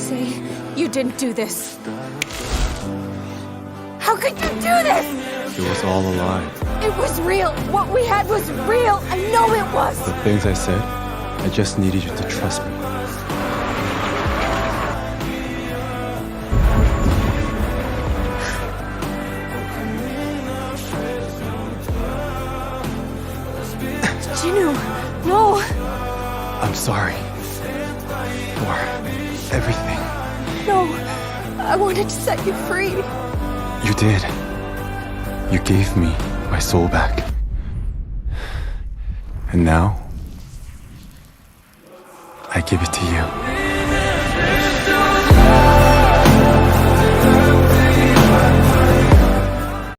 say you didn't do this? How could you do this? It was all a lie. It was real. What we had was real. I know it was. The things I said, I just needed you to trust me. Jinu, no. I'm sorry for everything. No, I wanted to set you free. You did. You gave me my soul back. And now, I give it to you.